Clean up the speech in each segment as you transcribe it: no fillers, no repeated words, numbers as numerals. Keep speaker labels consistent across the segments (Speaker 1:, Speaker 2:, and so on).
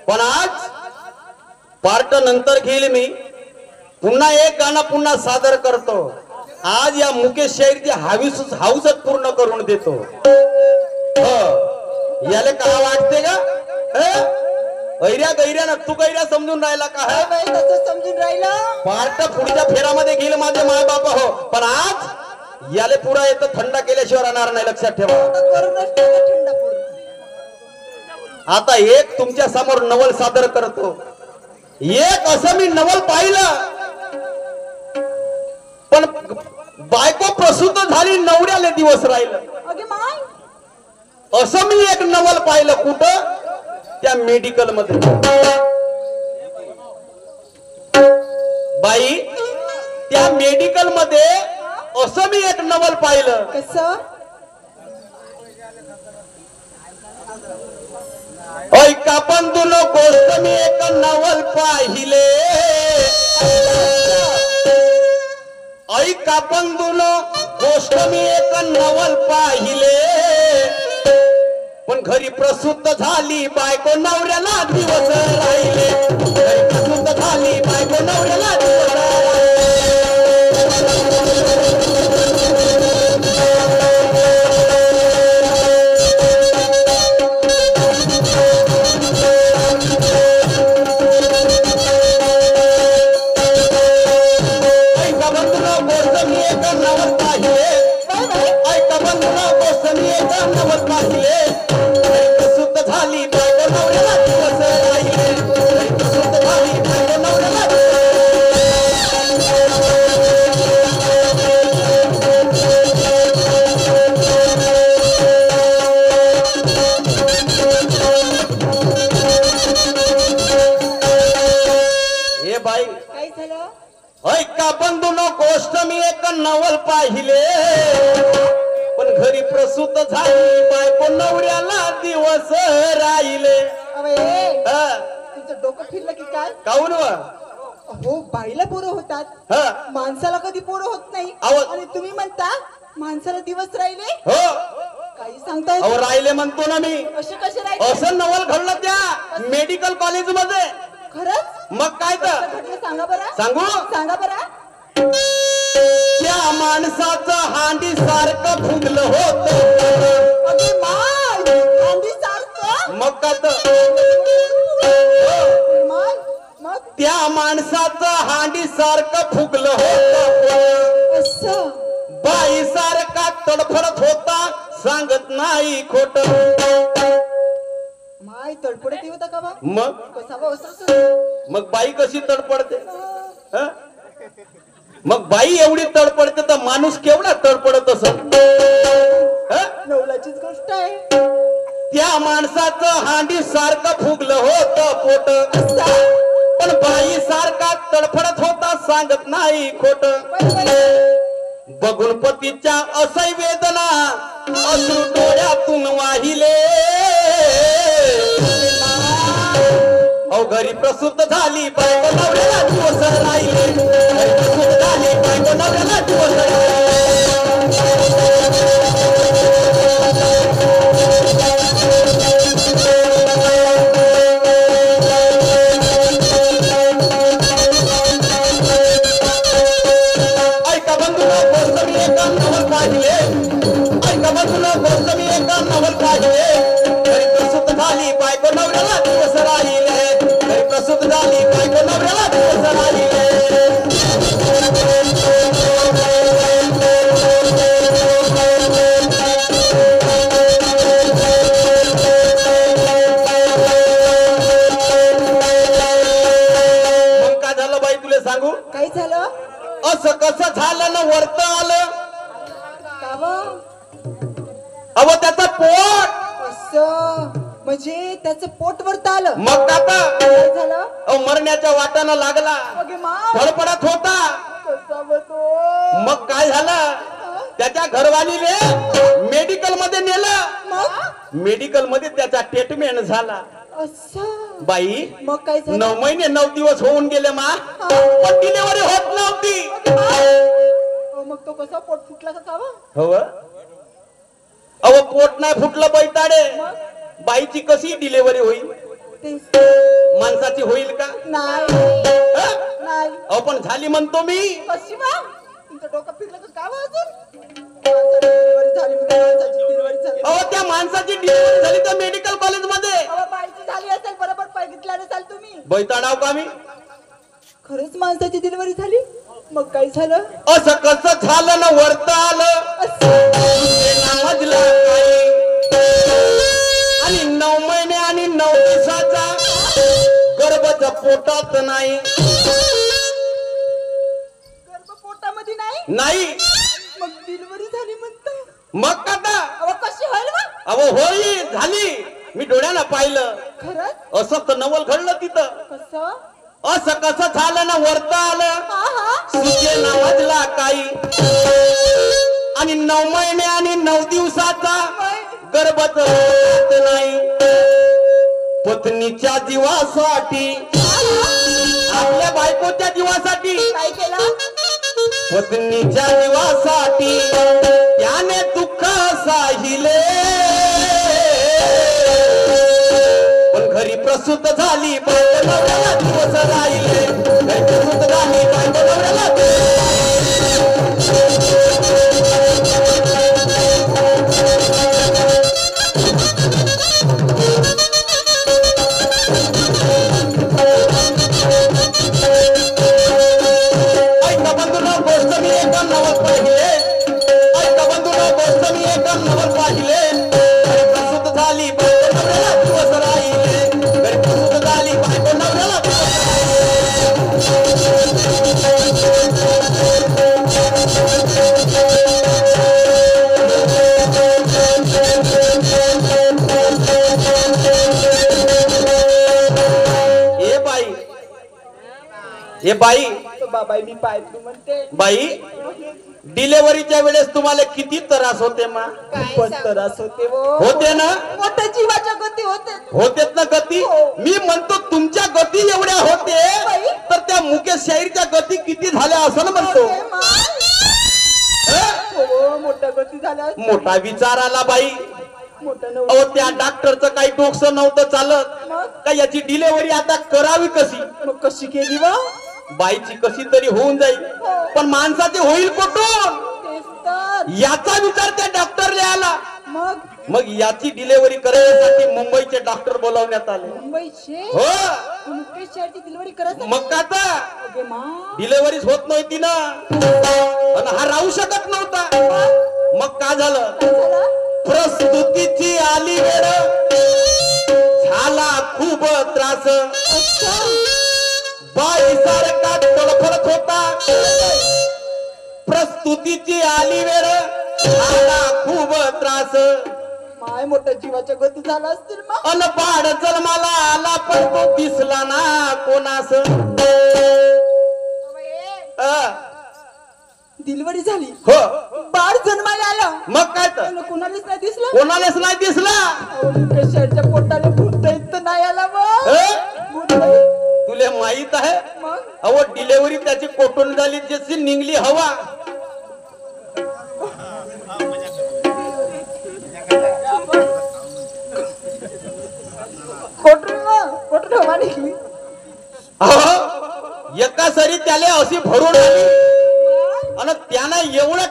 Speaker 1: पण आज पार्ट नंतर घेईल मी पुन्हा एक गाणं पुन्हा सादर करतो आज या मुकेश शाहीरची हाऊसच पूर्ण करून देतो याला काय वाटते का ऐर्या गैर्या ना तू गैर्या समजून राहिला का
Speaker 2: समजून राहिला
Speaker 1: पार्ट पुढच्या फेरामध्ये गेले माझे माय बाप हो पण आज याले पुरा येतं थंड केल्याशिवाय राहणार नाही लक्षात ठेवा आता एक तुमच्या समोर नवल सादर करतो एक असं मी नवल पाहिलं पण बायको प्रसूत झाली नवऱ्याले दिवस राहिलं असं मी एक नवल पाहिलं कुठं त्या मेडिकल मध्ये बाई त्या मेडिकल मध्ये असं मी एक नवल पाहिलं
Speaker 2: कसं
Speaker 1: ऐका पण तुला गोष्ट मी एक नवल पाहिले ऐका पण तुला गोष्ट मी एक नवल पाहिले पण घरी प्रसूत झाली बायको नवऱ्याला दिवस राहिले घरी प्रसूत झाली बायको नवऱ्याला दिवस राहिले ऐका बंधूनो गोष्ट मी एक नवल पाहिले पण घरी प्रसूत झाली बायको नवऱ्याला दिवस राहिले
Speaker 2: तुमचं डोकं फिरलं की काय
Speaker 1: काऊन
Speaker 2: हो बाईला पोरं होतात माणसाला कधी पोरं होत नाही आणि तुम्ही म्हणता माणसाला दिवस राहिले
Speaker 1: हो
Speaker 2: काही सांगताय
Speaker 1: अहो राहिले म्हणतो ना मी
Speaker 2: असे कसे राहिले
Speaker 1: असं नवल घडलं त्या मेडिकल कॉलेज मध्ये
Speaker 2: खरंच
Speaker 1: मग काय तर
Speaker 2: घडलं सांगा बरं
Speaker 1: सांगू
Speaker 2: सांगा बरं
Speaker 1: त्या माणसाचं हांडी सारखं फुगलं होत
Speaker 2: हांडी सारखं
Speaker 1: मग का
Speaker 2: मग
Speaker 1: त्या माणसाचं हांडी सारखं फुगलं होत
Speaker 2: असं
Speaker 1: बाई सारखा तडफडत होता सांगत नाही खोट
Speaker 2: माय तडपडत होता का बा
Speaker 1: मग
Speaker 2: कसा
Speaker 1: मग बाई कशी तडपडते मग बाई एवढी तडपडते तर माणूस केवढा तडपडत असत
Speaker 2: नवलाचीच गोष्ट आहे
Speaker 1: त्या माणसाचं हांडी सारखं फुगलं होत पोट पण बाई सारखा तडफडत होता सांगत नाही खोट बघून पतीच्या असह्य वेदना अश्रू डोळ्यातून वाहिले अहो घरी प्रसूत झाली बायको नवऱ्याला दिवस राहिले घरी प्रसूत झाली बायको नवऱ्याला दिवस राहिले ऐका बंधूला गोष्ट मी एका नवल पाहिले ऐका बंधूला गोष्ट मी एका नवल पाहिले घरी प्रसूत झाली बायको नवऱ्याला दिवस राहिले घरी प्रसूत झाली बायको नवऱ्याला दिवस राहिले मग काय झालं बाई तुला सांगू
Speaker 2: काय झालं
Speaker 1: असं कसं झालं ना वर्त आलं
Speaker 2: का बा
Speaker 1: अव त्याचं पोट
Speaker 2: असं म्हणजे त्याचं पोट वरत आलं
Speaker 1: मग आता
Speaker 2: काय झालं
Speaker 1: अहो मरण्याच्या वाटानं लागला
Speaker 2: अगे मा
Speaker 1: धडपडत होता
Speaker 2: कसा बतो
Speaker 1: मग काय झालं त्याच्या घरवालीने मेडिकल मध्ये नेलं
Speaker 2: मग
Speaker 1: मेडिकल मध्ये त्याचा ट्रीटमेंट झाला
Speaker 2: असं
Speaker 1: बाई
Speaker 2: मग काय झालं
Speaker 1: 9 महिने 9 दिवस होऊन गेले मा पण डिलिव्हरी होत नव्हती
Speaker 2: मग तो कसा पोट फुटला का बा
Speaker 1: हो अहो पोट नाही फुटलं बैताडे बाईची कशी डिलिव्हरी होईल
Speaker 2: तेच
Speaker 1: माणसाची होईल का?
Speaker 2: नाही
Speaker 1: हं?
Speaker 2: नाही.
Speaker 1: अहो पण झाली म्हणतो मी.
Speaker 2: कशी वा तुमचं डोकं फिरलं का काय अजून? डिलिव्हरी झाली म्हणजे माणसाची डिलिव्हरी झाली.
Speaker 1: अहो त्या माणसाची डिलिव्हरी झाली त्या मेडिकल कॉलेज मध्ये.
Speaker 2: अहो बाईची झाली असेल बरोबर बघितलं नसाल तुम्ही.
Speaker 1: बैताडाव का मी?
Speaker 2: खरंच माणसाची डिलिव्हरी झाली? मग काय झालं?
Speaker 1: असं कसं झालं ना वरत आलं ते नामजला काही. आणि 9 महिने आणि 9 दिवसाचा गर्भच पोटात नाही.
Speaker 2: गर्भ पोटामध्ये नाही?
Speaker 1: नाही
Speaker 2: मग डिलिव्हरी झाली म्हणता.
Speaker 1: मग आता
Speaker 2: अहो कशी होईल मग?
Speaker 1: अहो होई झाली. मी डोळ्यानं पाहिलं.
Speaker 2: खरंच?
Speaker 1: असं तर नवल घडलं तिथं.
Speaker 2: कसं?
Speaker 1: असं कसं झालं ना वरत आलं
Speaker 2: हा हा.
Speaker 1: सुचे नावाजला काही. आणि 9 महिने आणि 9 दिवसाचा गर्भच नाही. पत्नीच्या जीवासाठी आपल्या बायकोच्या जीवासाठी
Speaker 2: काय केलं?
Speaker 1: पत्नीच्या जीवासाठी त्याने दुःख साहिले. पण घरी प्रसूत झाली बायको नवऱ्याला दिवस राहिले. घरी प्रसूत झाली बायको नवऱ्याला ऐका बंधूंनो गोष्ट मी एका नवल पाहिले. ऐका बंधूंनो गोष्ट मी एका नवल पाहिले. घरी प्रसूत झाली बायको नवऱ्याला दिवस राहिले. घरी प्रसूत झाली बायको नवऱ्याला दिवस राहिले. ए बाई ए बाई
Speaker 2: तो बाबाई मी पाहिजे म्हणते.
Speaker 1: बाई डिलेव्हरीच्या वेळेस तुम्हाला किती त्रास होते मा?
Speaker 2: खूपच त्रास होते वो.
Speaker 1: होते ना?
Speaker 2: मोठ्या जीवाच्या गती होते.
Speaker 1: होतेत ना गती. मी म्हणतो तुमच्या गती एवढ्या होते तर त्या मुकेश शाहीरच्या गती किती झाल्या असं ना म्हणतो.
Speaker 2: होते माय.
Speaker 1: हं?
Speaker 2: हो मोठ्या गती झाल्या.
Speaker 1: मोठा विचार आला बाई.
Speaker 2: मोठं
Speaker 1: अहो
Speaker 2: नव्हतं.
Speaker 1: त्या डॉक्टरचं काही डोकसं नव्हतं चालत
Speaker 2: मग?
Speaker 1: का याची डिलेव्हरी आता करावी कशी.
Speaker 2: मग कशी केली वा?
Speaker 1: बाईची कशी तरी होऊन जाईल पण माणसाचे होईल कुठून
Speaker 2: तेच तर.
Speaker 1: याचा विचार त्या डॉक्टरला आला.
Speaker 2: मग
Speaker 1: याची डिलेव्हरी करण्यासाठी मुंबईचे डॉक्टर बोलावण्यात आले.
Speaker 2: मुंबईचे
Speaker 1: हो
Speaker 2: मुकेश शहरची डिलिव्हरी करायचं.
Speaker 1: मग का आता
Speaker 2: अगे मा.
Speaker 1: डिलेव्हरीच होत नव्हती ना आणि हा राहू शकत नव्हता. मग का झालं?
Speaker 2: काय झालं?
Speaker 1: प्रस्तुतीची आली वेळ झाला खूप त्रास.
Speaker 2: अच्छा.
Speaker 1: बाई सारखा तडफडत होता. प्रस्तुतीची आली वेळ झाला खूप त्रास.
Speaker 2: माय मोठ्या जीवाच्या गती झाला असतील मग.
Speaker 1: अन बाळ जन्माला आला पण तो दिसला ना कोणास.
Speaker 2: डिलिव्हरी झाली.
Speaker 1: हो
Speaker 2: बाळ जन्माला आलं.
Speaker 1: मग काय तर
Speaker 2: पण कोणालाच नाही दिसलं.
Speaker 1: कोणालाच नाही दिसला.
Speaker 2: अहो, मुकेश शहरच्या पोटाला भूत इथं नाही आला मग.
Speaker 1: हं?
Speaker 2: भूत नाही.
Speaker 1: तुले माहित आहे
Speaker 2: मग
Speaker 1: अहो डिलेव्हरी त्याची कोटून झाली जशी निघली हवा.
Speaker 2: कोटून हवा निघली.
Speaker 1: अहो एका सरी त्याला अशी भरून आली आणि त्यानं एवढं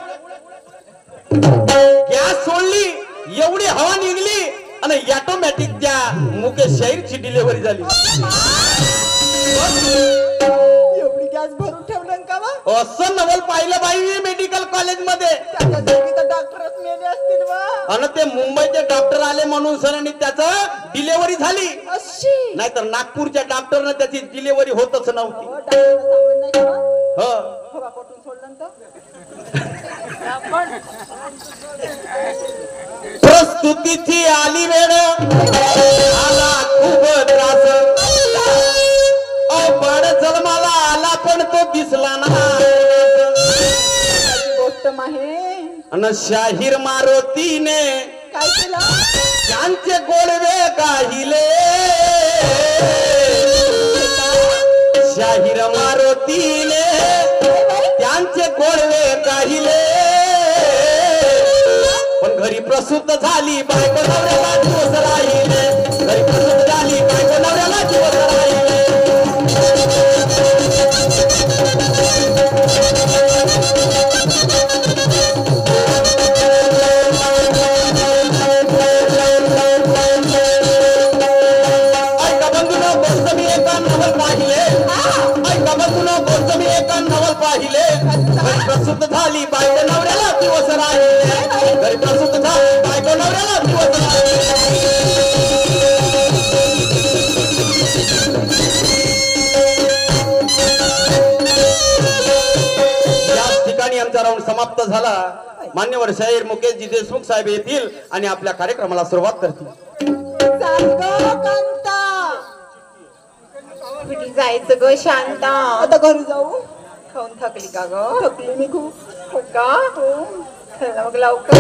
Speaker 1: गॅस सोडली एवढी हवा निघली आणि ऑटोमॅटिक त्या मुकेश शाहीरची डिलिव्हरी झाली.
Speaker 2: एवढी गॅस भरून ठेवलं का वा?
Speaker 1: असं नवल पाहिलं बाई मेडिकल कॉलेज मध्ये.
Speaker 2: त्याच्या जागी तर डॉक्टरच मेले असतील वा.
Speaker 1: आणि ते मुंबईचे डॉक्टर आले म्हणून सरांनी त्याचं डिलिव्हरी झाली.
Speaker 2: अशी
Speaker 1: नाहीतर नागपूरच्या डॉक्टरनं त्याची डिलिव्हरी होतच नव्हती.
Speaker 2: हो, डॉक्टरला सांगून नाही का वा?
Speaker 1: हो
Speaker 2: हवा कोटून सोडलं ना तर.
Speaker 1: प्रस्तुतीची आली वेळ आला खूप त्रास. बाळ जन्माला आला पण तो दिसला ना.
Speaker 2: त्याची गोष्ट माहे.
Speaker 1: अन शाहीर मारुतीने
Speaker 2: काय केलं?
Speaker 1: त्यांचे गोडवे गाहिले. शाहीर मारुतीने त्यांचे गोडवे गाहिले. पण घरी प्रसूत झाली बायको नवऱ्याला दिवस राहिले. घरी प्रसूत झाली बायको नवऱ्याला दिवस राहिले. प्रसूत झाली बायको नवऱ्याला दिवस राहिले घरी प्रसूत झाली बायको नवऱ्याला दिवस राहिले याच ठिकाणी आमचा राऊंड समाप्त झाला मान्यवर शाहीर मुकेशजी देशमुख साहेब येतील आणि आपल्या कार्यक्रमाला सुरुवात करतील
Speaker 2: कुठे जायचं ग शांता आता घरी जाऊ खाऊन थकली का ग थकली मी खूप हो का हो चला मग लवकर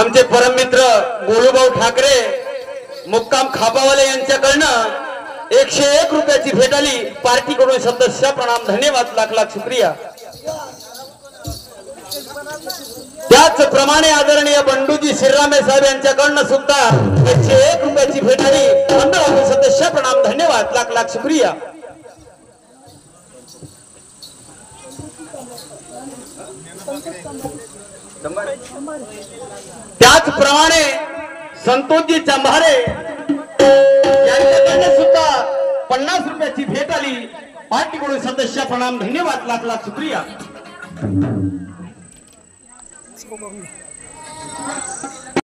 Speaker 1: आमचे परममित्र गोलूभाऊ ठाकरे मुक्काम खापावाले यांच्याकडनं 101 रुपयाची भेट आली पार्टी कडून सदस्य प्रणाम धन्यवाद लाख लाख शुक्रिया। त्याचप्रमाणे आदरणीय बंडूजी शिररामे साहेब यांच्याकडनं सुद्धा 101 रुपयाची भेट आली मंडळाचे सदस्य प्रणाम धन्यवाद लाख लाख शुक्रिया। त्याचप्रमाणे संतोषजी चंभारे यांच्याकडे सुद्धा 50 रुपयाची भेट आली पार्टीकडून सदस्य प्रणाम धन्यवाद लाख लाख शुक्रिया।